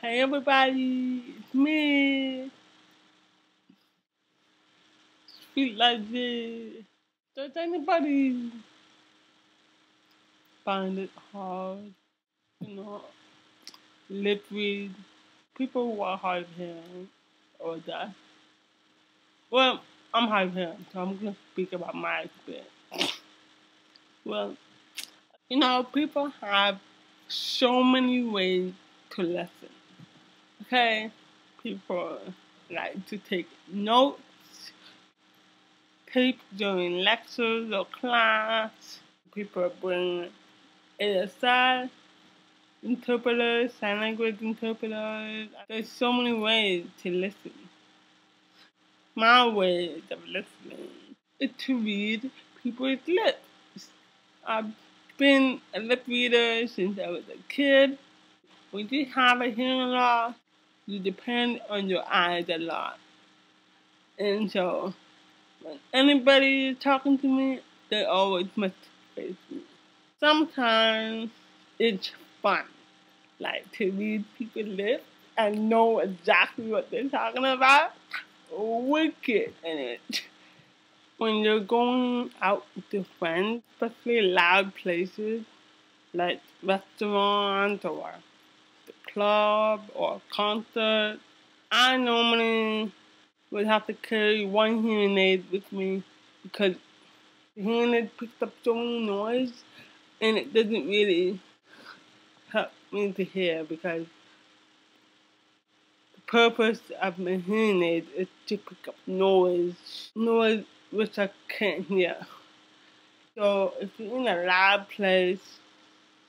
Hey everybody, it's me, Sweet Like this. Does anybody find it hard, you know, live with people who are hard of hearing or that? Well, I'm hard of hearing, so I'm gonna speak about my experience. Well, people have so many ways to listen. Okay, people like to take notes, tape during lectures or class. People bring ASL interpreters, sign language interpreters. There's so many ways to listen. My way of listening is to read people's lips. I've been a lip reader since I was a kid. When you have a hearing loss, you depend on your eyes a lot. And so, when anybody is talking to me, they always must face me. Sometimes it's fun, like to read people's lips and know exactly what they're talking about. Wicked in it. When you're going out with friends, especially loud places like restaurants or the club or concert, I normally would have to carry one hearing aid with me because the hearing aid picks up so much noise and it doesn't really help me to hear because the purpose of my hearing aid is to pick up noise which I can't hear. So if you're in a loud place,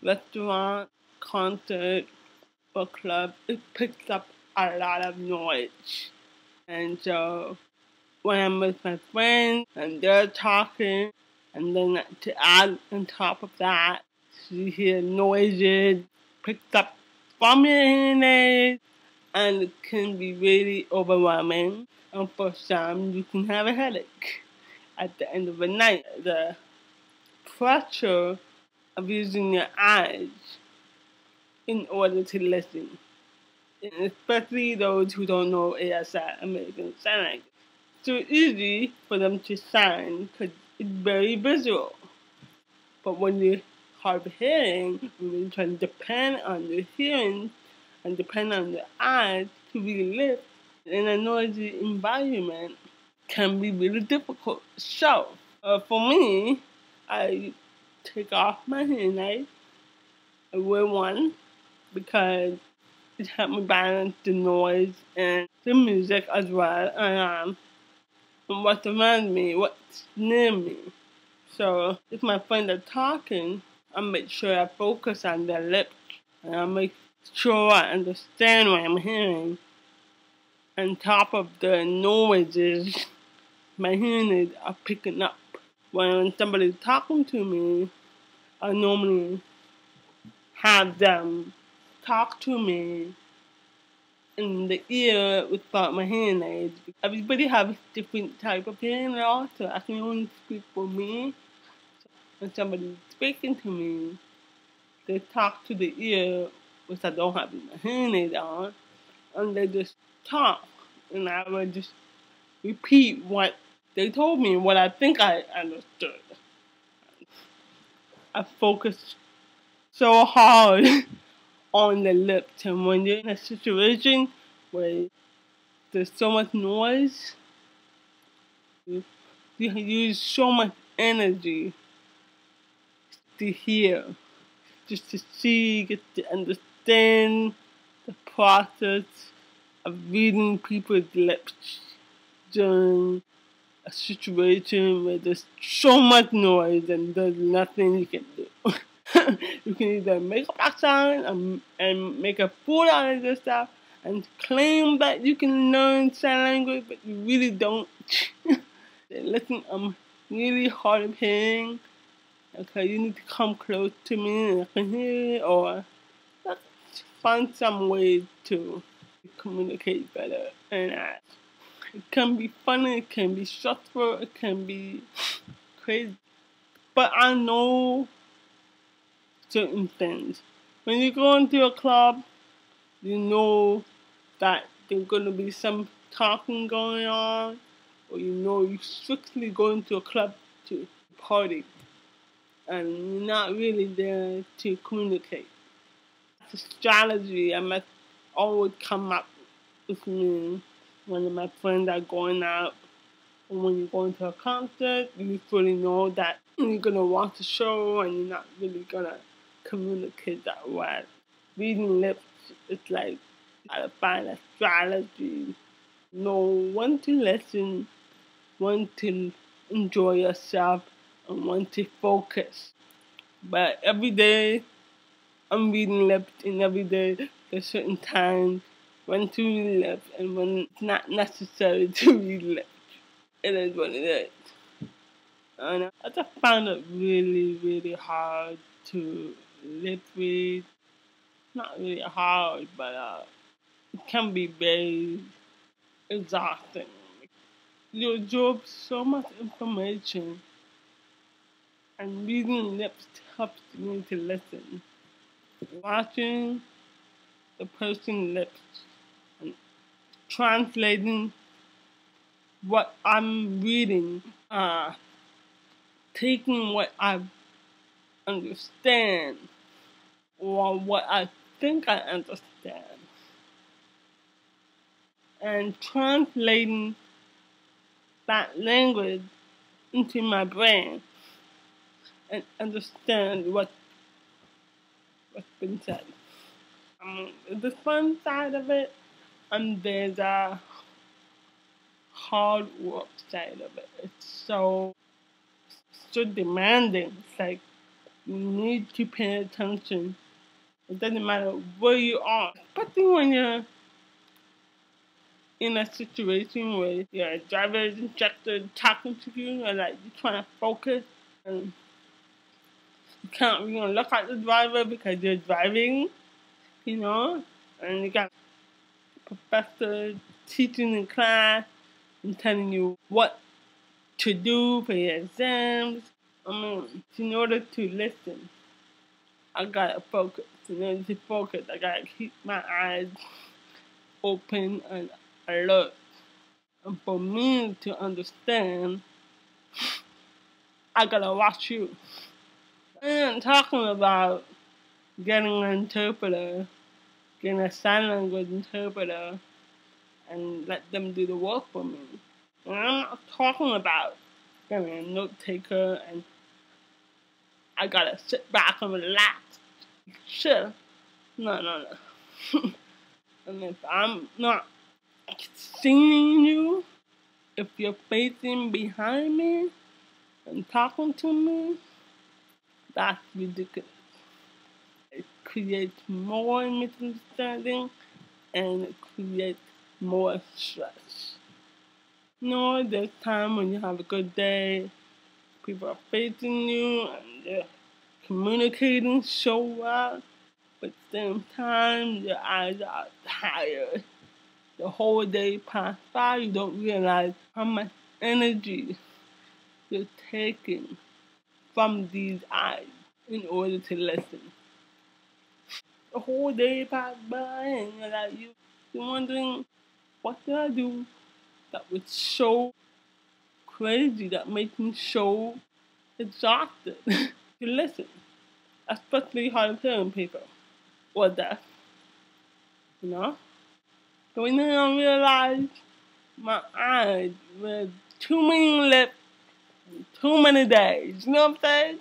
restaurant, concert, or club, it picks up a lot of noise. And so when I'm with my friends and they're talking, and then to add on top of that, you hear noises picked up from your hearing aid, and it can be really overwhelming. And for some, you can have a headache at the end of the night. The pressure of using your eyes in order to listen, and especially those who don't know ASI, American Sign Language. So it's easy for them to sign because it's very visual. But when you're hard of hearing, when you're trying to depend on your hearing and depend on your eyes to really live in a noisy environment, can be really difficult. So, for me, I take off my hearing aid. I wear one because it helped me balance the noise and the music as well. And what's around me, what's near me. So if my friends are talking, I make sure I focus on their lips and I make sure I understand what I'm hearing. On top of the noises my hearing aids are picking up. When somebody's talking to me, I normally have them talk to me in the ear without my hearing aids. Everybody has different type of hearing loss, so I can only speak for me. When somebody's speaking to me, they talk to the ear, which I don't have my hearing aid on, and they just talk, and I would just repeat what they told me, what I think I understood. I focus so hard on the lips, and when you're in a situation where there's so much noise, you use so much energy to hear, just to see, get to understand the process of reading people's lips during a situation where there's so much noise and there's nothing you can do. You can either make a black sound and make a fool out of yourself and claim that you can learn sign language, but you really don't. Listen, I'm really hard of hearing. Okay, you need to come close to me and I can hear you, or let's find some way to communicate better. And it can be funny, it can be stressful, it can be crazy. But I know certain things. When you go into a club You know that there's gonna be some talking going on, or you know you're strictly going to a club to party, and you're not really there to communicate. The strategy I must always come up with me when my friends are going out. And when you're going to a concert, you fully know that you're gonna watch the show and you're not really gonna communicate that well. Reading lips, it's like you gotta find a strategy. Know when to listen, when to enjoy yourself, and when to focus. But every day I'm reading lips, and every day there's certain times when to read lips and when it's not necessary to read lips. It is what it is. And I just found it really, really hard to lip read. Not really hard, but it can be very exhausting. You absorb so much information, and reading lips helps me to listen. Watching the person's lips and translating what I'm reading, taking what I understand or what I think I understand and translating that language into my brain and understand what's been said. The fun side of it, and there's a hard work side of it. It's so demanding. It's like you need to pay attention. It doesn't matter where you are, especially when you're in a situation where your driver is instructor talking to you and like you're trying to focus and you can't really look at the driver because you're driving, you know, and you got professor teaching in class and telling you what to do for your exams. In order to listen, I gotta focus. In order to focus, I gotta keep my eyes open and alert. And for me to understand, I gotta watch you. And talking about getting an interpreter, getting a sign language interpreter, and let them do the work for me. And I'm not talking about getting a note taker and I gotta sit back and relax. Sure. No. And if I'm not seeing you, if you're facing behind me and talking to me, that's ridiculous. It creates more misunderstanding and it creates more stress. No, there's time when you have a good day, people are facing you and they're communicating so well, but at the same time, your eyes are tired. The whole day passed by, you don't realize how much energy you're taking from these eyes in order to listen. The whole day passed by and you're wondering, what did I do that was so crazy, that made me so exhausted to listen? Especially hard of hearing people or deaf, you know? So when I realized my eyes were too many lips, too many days, you know what I'm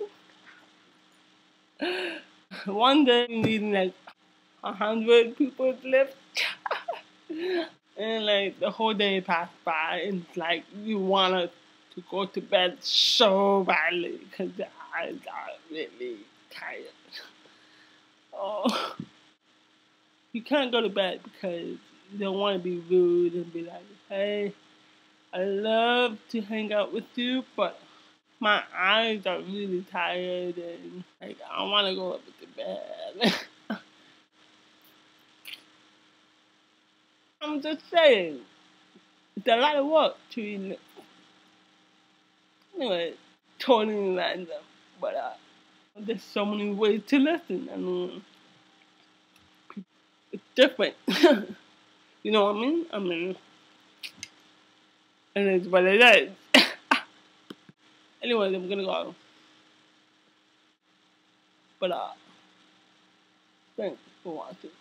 saying? One day reading like 100 people's lips. And like the whole day passed by and it's like you wanted to go to bed so badly because the eyes are really tired. Oh, you can't go to bed because you don't want to be rude and be like, hey, I love to hang out with you, but my eyes are really tired and like I want to go up to bed. I'm just saying, it's a lot of work to eat. Anyway, totally random, but there's so many ways to listen. I mean, It's different. You know what I mean? I mean, it is what it is. Anyways, I'm gonna go. But thanks for watching.